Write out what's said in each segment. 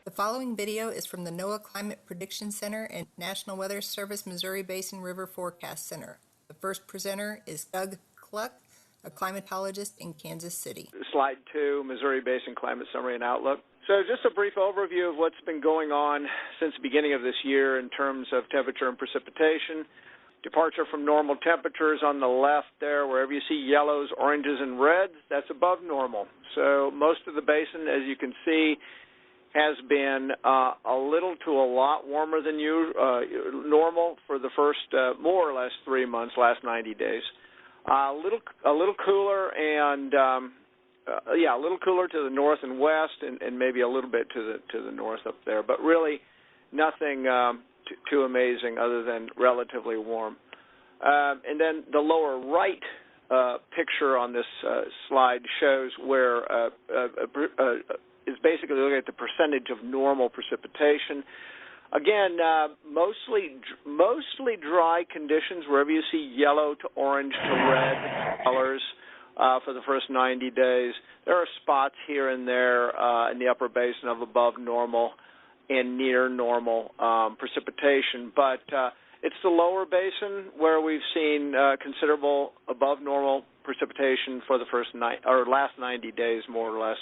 The following video is from the NOAA Climate Prediction Center and National Weather Service Missouri Basin River Forecast Center. The first presenter is Doug Cluck, a climatologist in Kansas City. Slide 2, Missouri Basin Climate Summary and Outlook. So just a brief overview of what's been going on since the beginning of this year in terms of temperature and precipitation. Departure from normal temperatures on the left there, wherever you see yellows, oranges, and reds, that's above normal. So most of the basin, as you can see, has been a little to a lot warmer than normal for the first more or less 3 months, last 90 days. A little cooler and a little cooler to the north and west, and maybe a little bit to the north up there, but really nothing too amazing other than relatively warm. And then the lower right picture on this slide shows where is basically looking at the percentage of normal precipitation. Again, mostly dry conditions wherever you see yellow to orange to red colors for the first 90 days. There are spots here and there in the upper basin of above normal and near normal precipitation, but it's the lower basin where we've seen considerable above normal precipitation for the last 90 days, more or less.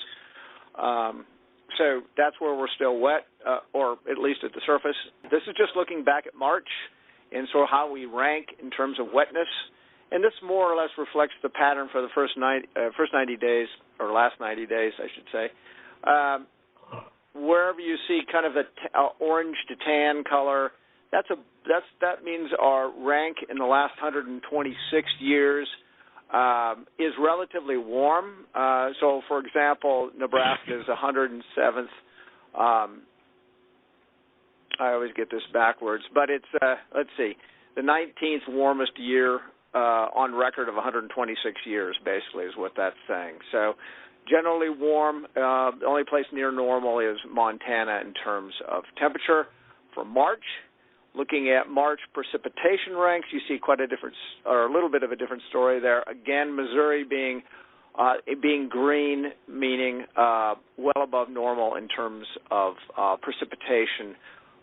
So that's where we're still wet, or at least at the surface. This is just looking back at March and so how we rank in terms of wetness. And this more or less reflects the pattern for the first 90 days, or last 90 days, I should say. Wherever you see kind of the orange to tan color, that means our rank in the last 126 years is relatively warm. So, for example, Nebraska is 107th. I always get this backwards, but it's, let's see, the 19th warmest year on record of 126 years, basically, is what that's saying. So, generally warm. The only place near normal is Montana in terms of temperature. For March, looking at March precipitation ranks, you see quite a different, or a little bit of a different story there. Again, Missouri being green, meaning well above normal in terms of precipitation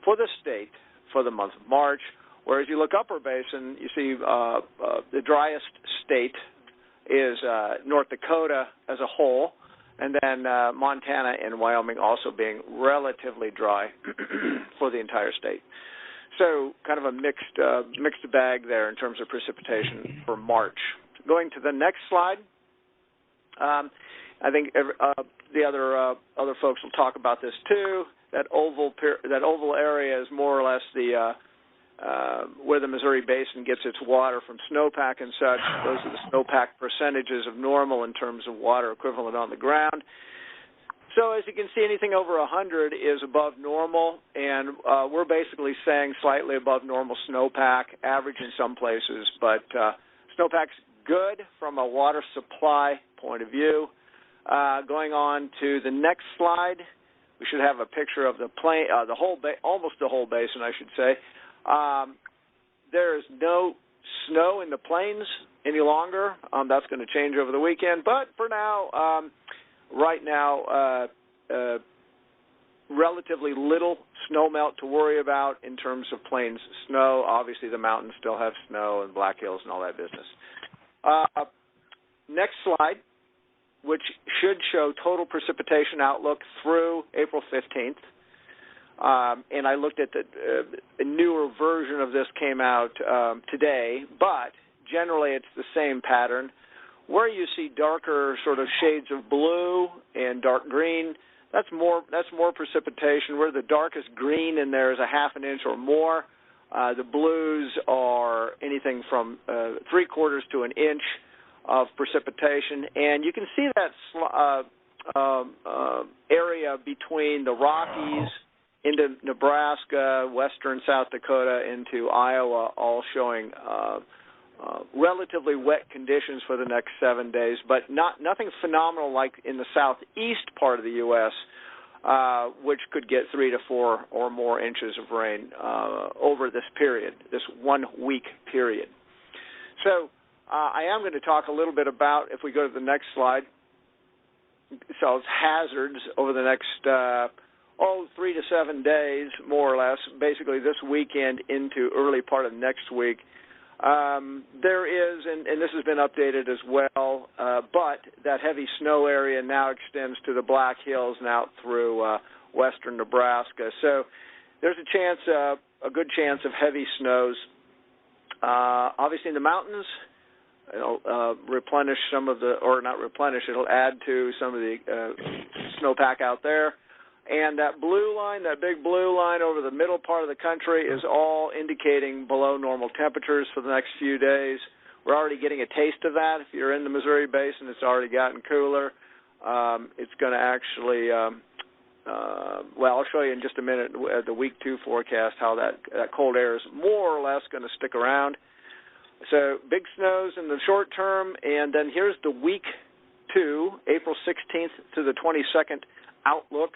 for the state for the month of March. Whereas you look upper basin, you see the driest state is North Dakota as a whole, and then Montana and Wyoming also being relatively dry for the entire state. So kind of a mixed bag there in terms of precipitation for March. Going to the next slide, I think the other folks will talk about this too. That oval area is more or less the where the Missouri Basin gets its water from snowpack and such. Those are the snowpack percentages of normal in terms of water equivalent on the ground. So as you can see, anything over 100 is above normal, and we're basically saying slightly above normal snowpack, average in some places, but snowpack's good from a water supply point of view. Going on to the next slide, we should have a picture of the plain, almost the whole basin, I should say. There is no snow in the plains any longer. That's going to change over the weekend, but for now, right now, relatively little snow melt to worry about in terms of plains snow. Obviously, the mountains still have snow and Black Hills and all that business. Next slide, which should show total precipitation outlook through April 15th. And I looked at a newer version of this came out today, but generally it's the same pattern. Where you see darker sort of shades of blue and dark green, that's more precipitation. Where the darkest green in there is a half an inch or more. The blues are anything from 3/4 to an inch of precipitation, and you can see that area between the Rockies into Nebraska, western South Dakota, into Iowa, all showing relatively wet conditions for the next 7 days, but nothing phenomenal like in the southeast part of the U.S., which could get 3 to 4 or more inches of rain over this period, this 1 week period. So I am going to talk a little bit about, if we go to the next slide, so it's hazards over the next 3 to 7 days, more or less, basically this weekend into early part of next week. There is, and this has been updated as well, but that heavy snow area now extends to the Black Hills and out through western Nebraska. So there's a good chance of heavy snows. Obviously in the mountains, it'll replenish some of the, or not replenish, it'll add to some of the snowpack out there. And that blue line, that big blue line over the middle part of the country is all indicating below normal temperatures for the next few days. We're already getting a taste of that. If you're in the Missouri Basin, it's already gotten cooler. It's going to actually, well, I'll show you in just a minute the week 2 forecast how that cold air is more or less going to stick around. So big snows in the short term, and then here's the week 2, April 16th to the 22nd outlook,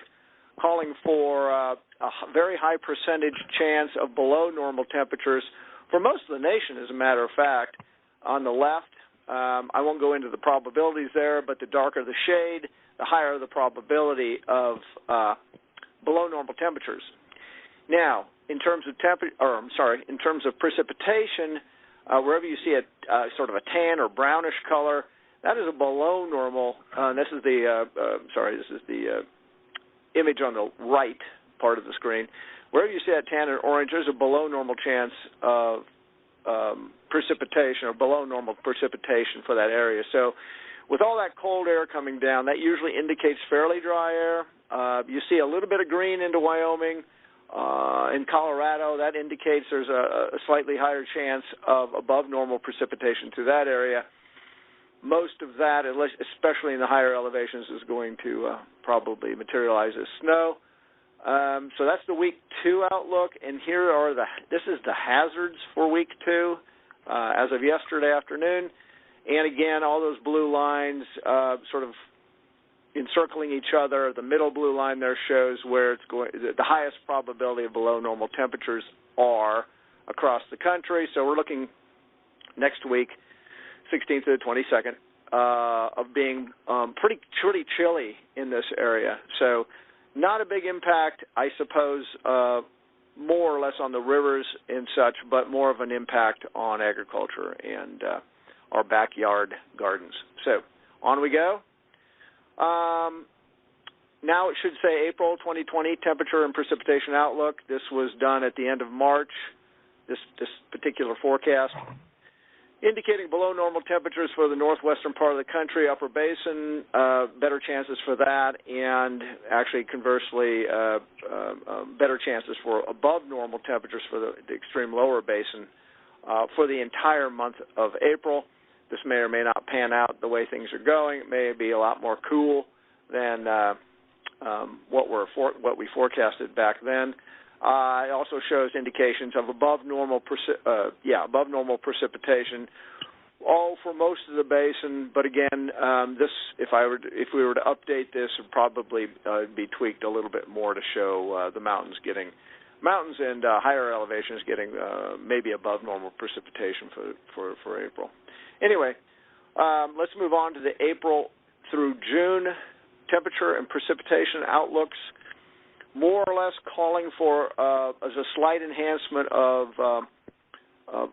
calling for a very high percentage chance of below normal temperatures for most of the nation, as a matter of fact. On the left, I won't go into the probabilities there, but the darker the shade, the higher the probability of below normal temperatures. Now, in terms of in terms of precipitation, wherever you see a sort of a tan or brownish color, that is a below normal. This is the image on the right part of the screen. Wherever you see that tan or orange, there's a below normal chance of precipitation or below normal precipitation for that area. So with all that cold air coming down, that usually indicates fairly dry air. You see a little bit of green into Wyoming. In Colorado, that indicates there's a slightly higher chance of above normal precipitation to that area. Most of that, especially in the higher elevations, is going to probably materialize as snow. So that's the week 2 outlook, and here are this is the hazards for week 2 as of yesterday afternoon. And again, all those blue lines sort of encircling each other. The middle blue line there shows where it's going. The highest probability of below normal temperatures are across the country. So we're looking next week, 16th to the 22nd, of being pretty chilly in this area. So not a big impact, I suppose, more or less on the rivers and such, but more of an impact on agriculture and our backyard gardens. So on we go. Now it should say April 2020 temperature and precipitation outlook. This was done at the end of March, this particular forecast, indicating below normal temperatures for the northwestern part of the country, upper basin, better chances for that, and actually conversely, better chances for above normal temperatures for the extreme lower basin for the entire month of April. This may or may not pan out the way things are going. It may be a lot more cool than what we forecasted back then. It also shows indications of above normal precipitation, all for most of the basin. But again, if we were to update this, it would probably be tweaked a little bit more to show the mountains and higher elevations getting maybe above normal precipitation for April. Anyway, let's move on to the April through June temperature and precipitation outlooks, more or less calling for as a slight enhancement of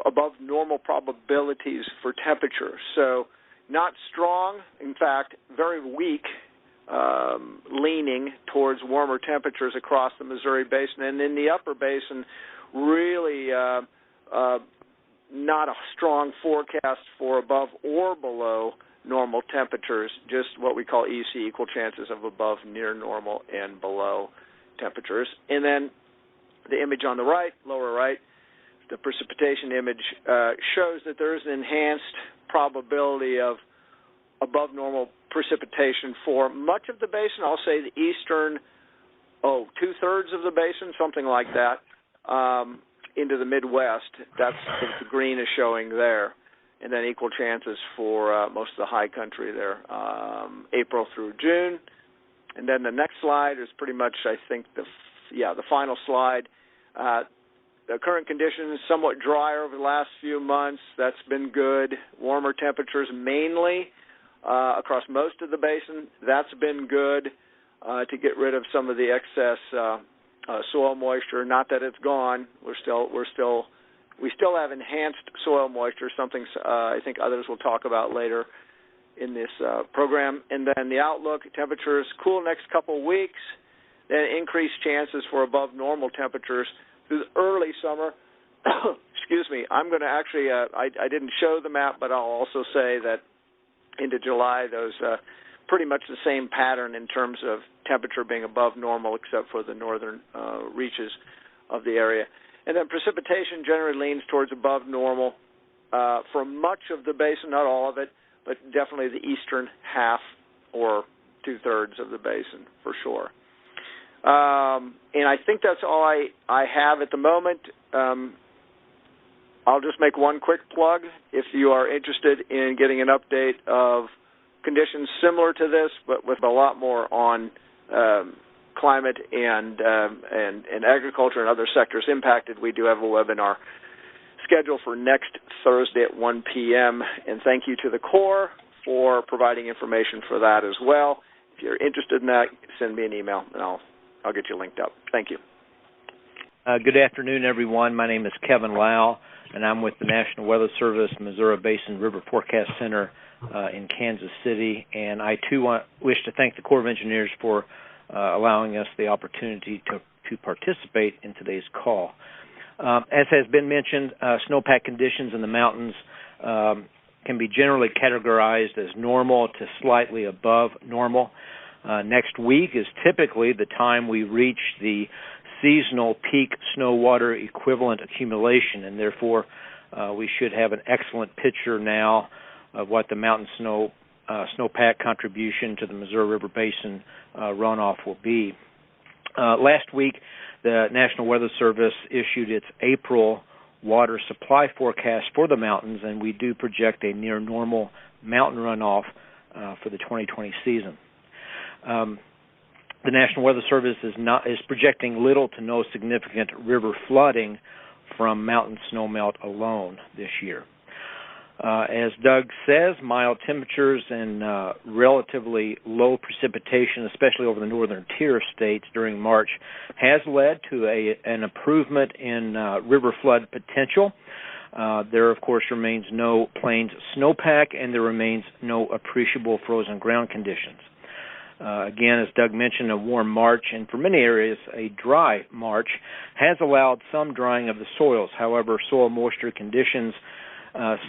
above normal probabilities for temperature. So not strong, in fact, very weak, leaning towards warmer temperatures across the Missouri Basin. And in the upper basin, really not a strong forecast for above or below normal temperatures, just what we call EC, equal chances of above, near normal, and below temperatures. And then the image on the right, lower right, the precipitation image shows that there is an enhanced probability of above normal precipitation for much of the basin. I'll say the eastern, 2/3 of the basin, something like that, into the Midwest. That's what the green is showing there. And then equal chances for most of the high country there, April through June. And then the next slide is pretty much, I think, the final slide. The current conditions, somewhat drier over the last few months. That's been good. Warmer temperatures mainly across most of the basin. That's been good. to get rid of some of the excess soil moisture. Not that it's gone. We still have enhanced soil moisture, something I think others will talk about later in this program. And then the outlook: temperatures cool next couple of weeks, then increased chances for above normal temperatures through the early summer. Excuse me. I'm going to actually, I didn't show the map, but I'll also say that into July, those pretty much the same pattern in terms of temperature being above normal, except for the northern reaches of the area. And then precipitation generally leans towards above normal for much of the basin, not all of it, but definitely the eastern half or two-thirds of the basin for sure. And I think that's all I have at the moment. I'll just make one quick plug. If you are interested in getting an update of conditions similar to this, but with a lot more on climate and agriculture and other sectors impacted, we do have a webinar scheduled for next Thursday at 1 p.m. And thank you to the Corps for providing information for that as well. If you're interested in that, send me an email, and I'll get you linked up. Thank you. Good afternoon, everyone. My name is Kevin Laue, and I'm with the National Weather Service Missouri Basin River Forecast Center in Kansas City. And I, too, wish to thank the Corps of Engineers for allowing us the opportunity to participate in today's call. As has been mentioned, snowpack conditions in the mountains can be generally categorized as normal to slightly above normal. Next week is typically the time we reach the seasonal peak snow water equivalent accumulation, and therefore we should have an excellent picture now of what the mountain snowpack contribution to the Missouri River Basin runoff will be. Last week, the National Weather Service issued its April water supply forecast for the mountains, and we do project a near normal mountain runoff for the 2020 season. The National Weather Service is projecting little to no significant river flooding from mountain snowmelt alone this year. As Doug says, mild temperatures and relatively low precipitation, especially over the northern tier of states during March, has led to an improvement in river flood potential. There, of course, remains no plains snowpack, and there remains no appreciable frozen ground conditions. Again, as Doug mentioned, a warm March, and for many areas, a dry March, has allowed some drying of the soils. However, soil moisture conditions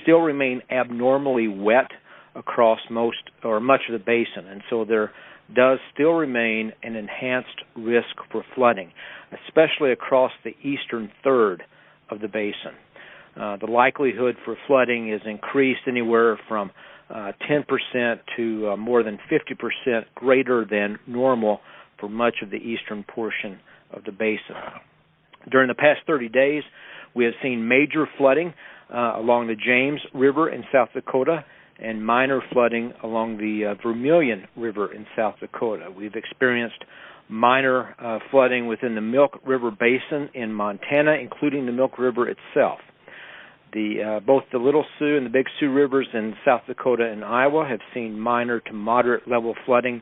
still remain abnormally wet across most or much of the basin, and so there does still remain an enhanced risk for flooding, especially across the eastern third of the basin. The likelihood for flooding is increased anywhere from 10% to more than 50% greater than normal for much of the eastern portion of the basin. During the past 30 days, we have seen major flooding along the James River in South Dakota and minor flooding along the Vermilion River in South Dakota. We've experienced minor flooding within the Milk River Basin in Montana, including the Milk River itself. Both the Little Sioux and the Big Sioux Rivers in South Dakota and Iowa have seen minor to moderate level flooding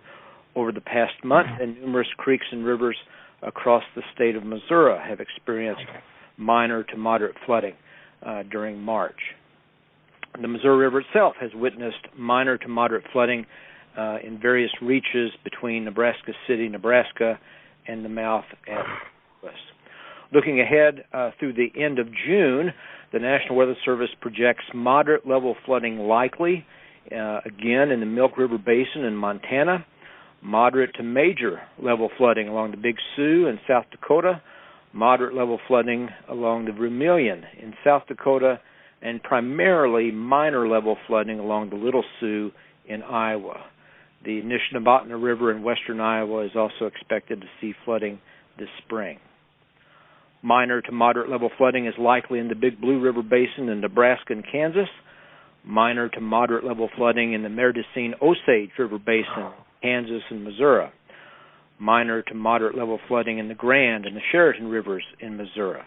over the past month, and numerous creeks and rivers across the state of Missouri have experienced minor to moderate flooding during March. The Missouri River itself has witnessed minor to moderate flooding in various reaches between Nebraska City, Nebraska, and the mouth at West. Looking ahead through the end of June, the National Weather Service projects moderate level flooding likely, again, in the Milk River Basin in Montana, moderate to major level flooding along the Big Sioux in South Dakota, moderate level flooding along the Vermilion in South Dakota, and primarily minor level flooding along the Little Sioux in Iowa. The Nishnabotna River in western Iowa is also expected to see flooding this spring. Minor to moderate level flooding is likely in the Big Blue River Basin in Nebraska and Kansas. Minor to moderate level flooding in the Merdocene-Osage River Basin, Kansas and Missouri. Minor to moderate level flooding in the Grand and the Sheraton Rivers in Missouri.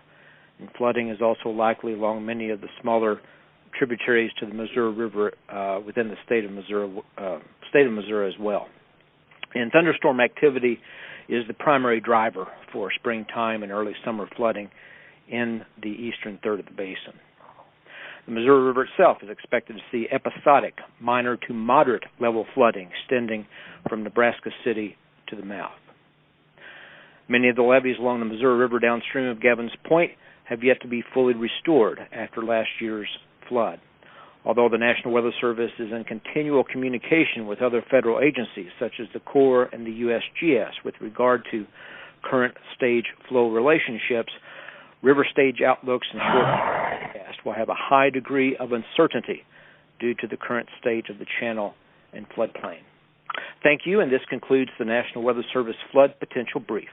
And flooding is also likely along many of the smaller tributaries to the Missouri River within the state of Missouri as well. And thunderstorm activity is the primary driver for springtime and early summer flooding in the eastern third of the basin. The Missouri River itself is expected to see episodic, minor to moderate level flooding extending from Nebraska City to the mouth. Many of the levees along the Missouri River downstream of Gavin's Point have yet to be fully restored after last year's flood. Although the National Weather Service is in continual communication with other federal agencies, such as the Corps and the USGS, with regard to current stage flow relationships, river stage outlooks and short forecasts will have a high degree of uncertainty due to the current state of the channel and floodplain. Thank you, and this concludes the National Weather Service Flood Potential Brief.